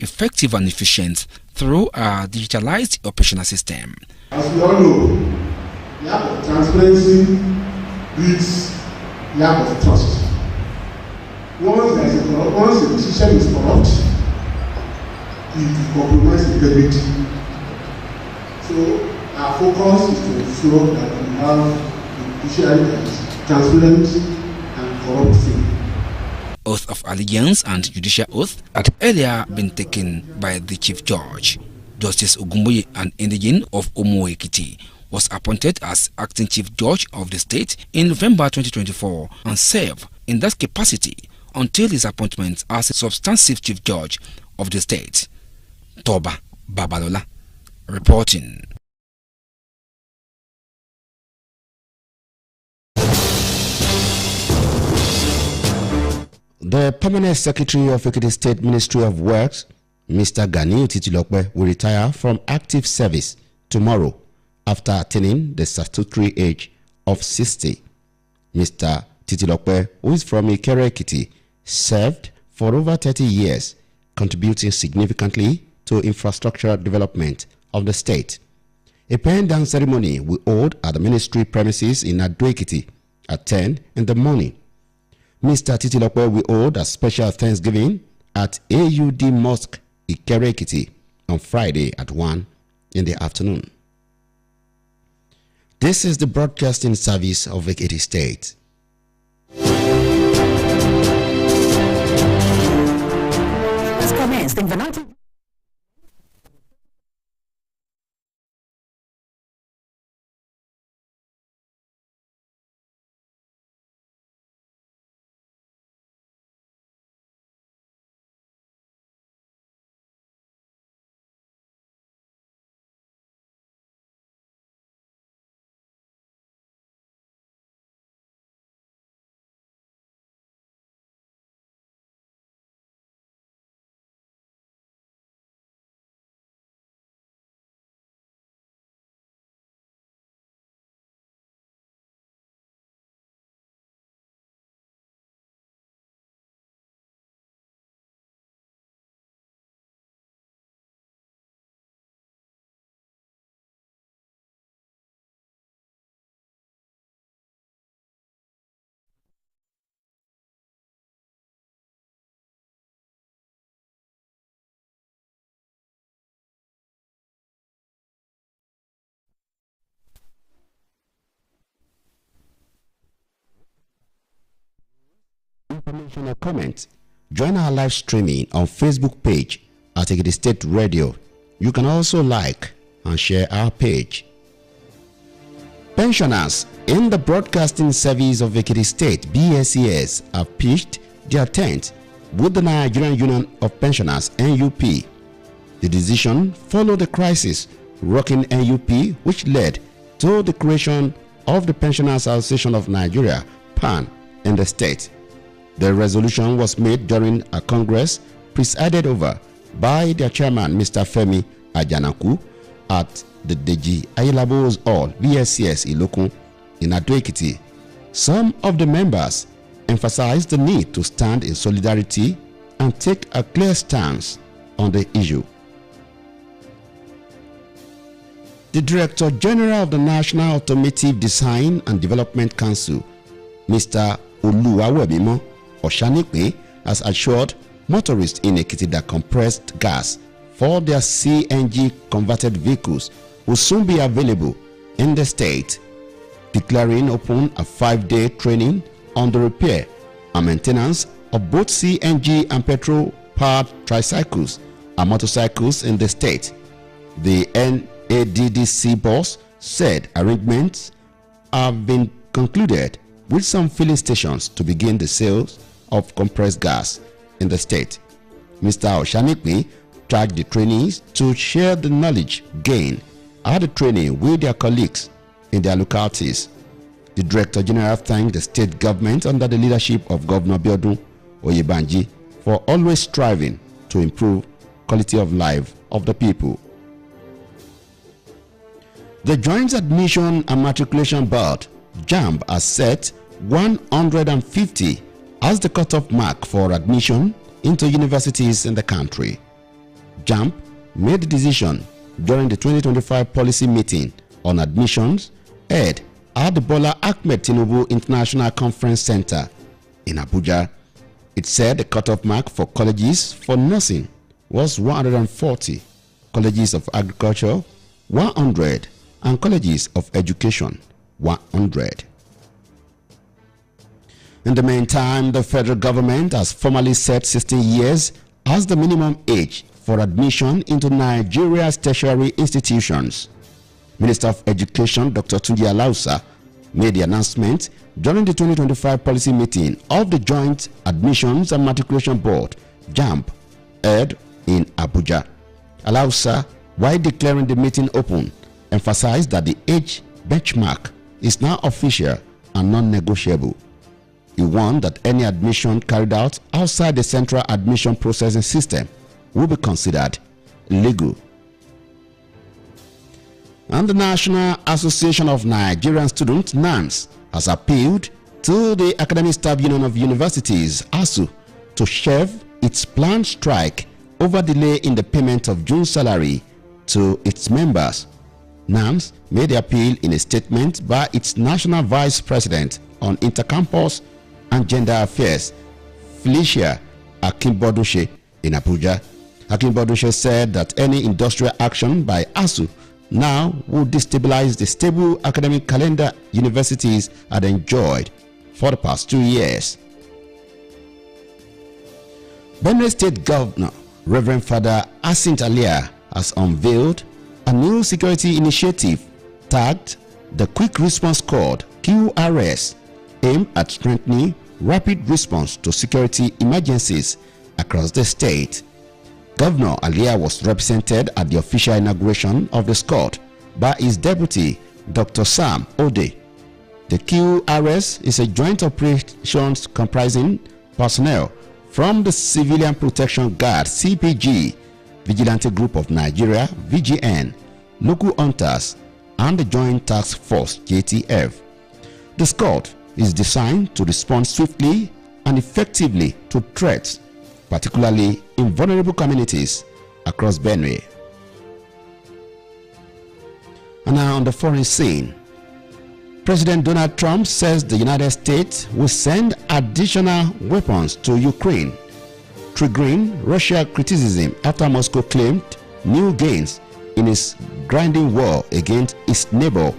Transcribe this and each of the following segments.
effective and efficient through a digitalized operational system. As we all know, lack of transparency breeds lack of trust. Once a decision is corrupt, it compromises integrity. So our focus is to ensure that we have a judiciary that is transparent and corrupt-free. Oath of allegiance and judicial oath had earlier been taken by the Chief Judge. Justice Ogumboye, an indigene of Ekiti, was appointed as acting Chief Judge of the state in November 2024 and served in that capacity until his appointment as a substantive Chief Judge of the state. Toba Babalola reporting. The Permanent Secretary of Ekiti State Ministry of Works, Mr. Ganiu Titilope, will retire from active service tomorrow after attaining the statutory age of 60. Mr. Titilope, who is from Ekiti, served for over 30 years, contributing significantly to infrastructural development of the state. A pen-down ceremony will hold at the ministry premises in Ekiti at 10 in the morning. Mr. Titilope will hold a special Thanksgiving at AUD Mosque, Ekiti, on Friday at 1 in the afternoon. This is the broadcasting service of Ekiti State. Has commenced in Venati. Information or comment, join our live streaming on Facebook page at Ekiti State Radio. You can also like and share our page. Pensioners in the broadcasting service of Ekiti State BSES have pitched their tent with the Nigerian Union of Pensioners NUP. The decision followed the crisis rocking NUP, which led to the creation of the Pensioners Association of Nigeria PAN in the state. The resolution was made during a congress presided over by their chairman, Mr. Femi Ajanaku, at the Deji Ayelabo's Hall, BSCS Ilokun, in Ekiti. Some of the members emphasized the need to stand in solidarity and take a clear stance on the issue. The Director General of the National Automotive Design and Development Council, Mr. Oluwawebimo Oshanikwe, has assured motorists in Ekiti that compressed gas for their CNG converted vehicles will soon be available in the state, declaring open a 5-day training on the repair and maintenance of both CNG and petrol-powered tricycles and motorcycles in the state. The NADDC boss said arrangements have been concluded with some filling stations to begin the sales of compressed gas in the state. Mr. Oshanikwe charged the trainees to share the knowledge gained at the training with their colleagues in their localities. The Director General thanked the state government under the leadership of Governor Biodun Oyebanji for always striving to improve quality of life of the people. The Joint Admission and Matriculation Board, JAMB, has set 150 as the cutoff mark for admission into universities in the country. JAMB made the decision during the 2025 policy meeting on admissions held at the Bola Ahmed Tinubu International Conference Center in Abuja. It said the cutoff mark for colleges for nursing was 140, colleges of agriculture 100, and colleges of education 100. In the meantime, the federal government has formally set 16 years as the minimum age for admission into Nigeria's tertiary institutions. Minister of Education Dr. Tunji Alausa made the announcement during the 2025 policy meeting of the Joint Admissions and Matriculation Board, JAMB, held in Abuja. Alausa, while declaring the meeting open, emphasized that the age benchmark is now official and non-negotiable. He warned that any admission carried out outside the central admission processing system will be considered illegal. And the National Association of Nigerian Students, NANS, has appealed to the Academic Staff Union of Universities, ASU, to shelve its planned strike over delay in the payment of June salary to its members. NANS made the appeal in a statement by its National Vice President on Intercampus and Gender Affairs, Felicia Akimbodushe, in Abuja. Akimbodushe said that any industrial action by ASU now will destabilize the stable academic calendar universities had enjoyed for the past 2 years. Benue State Governor Reverend Father Asint Alia has unveiled a new security initiative tagged the Quick Response Squad QRS, aimed at strengthening rapid response to security emergencies across the state. Governor Alia was represented at the official inauguration of the squad by his deputy, Dr. Sam Ode. The QRS is a joint operations comprising personnel from the Civilian Protection Guard (CPG), Vigilante Group of Nigeria (VGN), local hunters, and the Joint Task Force (JTF). The squad is designed to respond swiftly and effectively to threats, particularly in vulnerable communities across Benue. And now on the foreign scene, President Donald Trump says the United States will send additional weapons to Ukraine, triggering Russia's criticism after Moscow claimed new gains in its grinding war against its neighbor.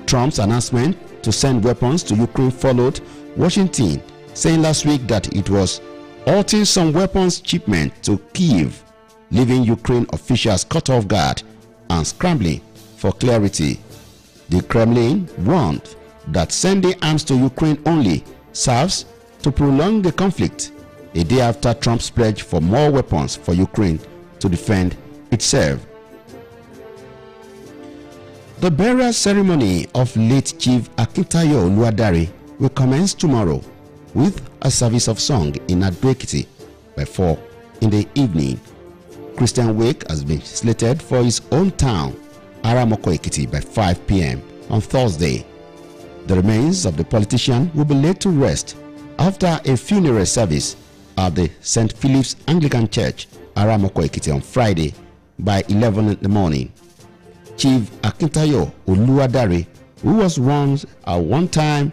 Trump's announcement to send weapons to Ukraine followed Washington saying last week that it was halting some weapons shipment to Kyiv, leaving Ukraine officials caught off guard and scrambling for clarity. The Kremlin warned that sending arms to Ukraine only serves to prolong the conflict, a day after Trump's pledge for more weapons for Ukraine to defend itself. The burial ceremony of late Chief Akintayo Oluwadare will commence tomorrow with a service of song in Ekiti by 4 in the evening. Christian wake has been slated for his hometown, Aramoko Ekiti, by 5 p.m. on Thursday. The remains of the politician will be laid to rest after a funeral service at the St. Philip's Anglican Church, Aramoko Ekiti, on Friday by 11 in the morning. Chief Akintayo Oluwadare, who was once a one-time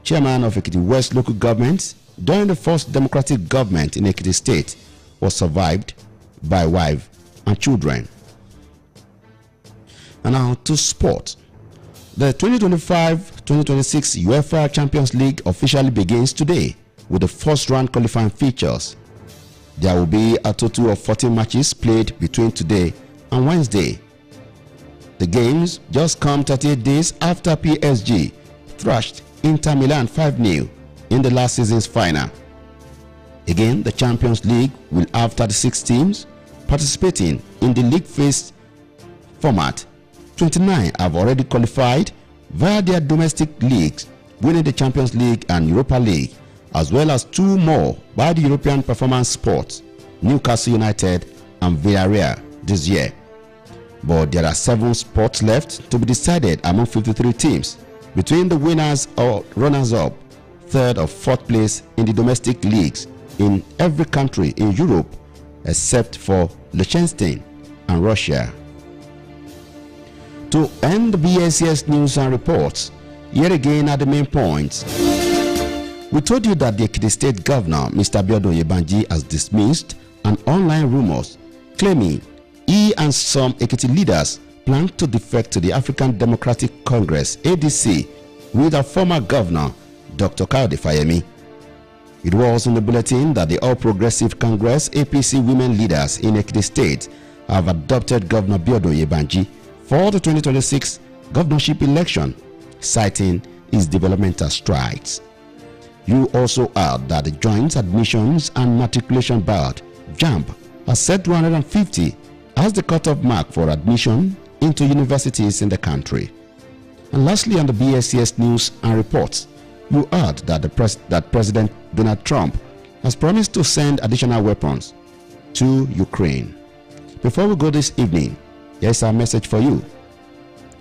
chairman of Ekiti West local government during the first democratic government in Ekiti State, was survived by wife and children. And now to sport. The 2025-2026 UEFA Champions League officially begins today with the first round qualifying features. There will be a total of 14 matches played between today and Wednesday. The games just come 38 days after PSG thrashed Inter Milan 5-0 in the last season's final. Again, the Champions League will have 36 teams participating in the league phase format. 29 have already qualified via their domestic leagues, winning the Champions League and Europa League, as well as 2 more by the European Performance Sports, Newcastle United and Villarreal this year. But there are 7 spots left to be decided among 53 teams between the winners or runners-up, 3rd or 4th place in the domestic leagues in every country in Europe, except for Liechtenstein and Russia. To end the BSCS news and reports, yet again at the main points. We told you that the Ekiti State Governor, Mr. Abiodun Yebanji, has dismissed an online rumors claiming he and some Ekiti leaders plan to defect to the African Democratic Congress, ADC, with our former governor, Dr. Kayode Fayemi. It was in the bulletin that the All Progressive Congress, APC women leaders in Ekiti State have adopted Governor Abiodun Yebanji for the 2026 governorship election, citing his developmental strides. You also heard that the Joint Admissions and Matriculation Board, JAMB, has set 250 as the cutoff mark for admission into universities in the country. And lastly, on the BSCS news and reports, you heard that President Donald Trump has promised to send additional weapons to Ukraine. Before we go this evening, here's our message for you.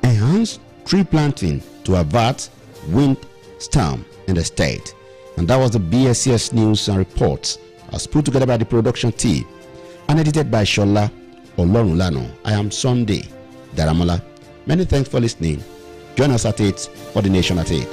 Enhance tree planting to avert windstorm in the state. And that was the BSCS news and reports as put together by the production team and edited by Shola Olorunlano. I am Sunday Daramola. Many thanks for listening. Join us at 8 for the Nation at 8.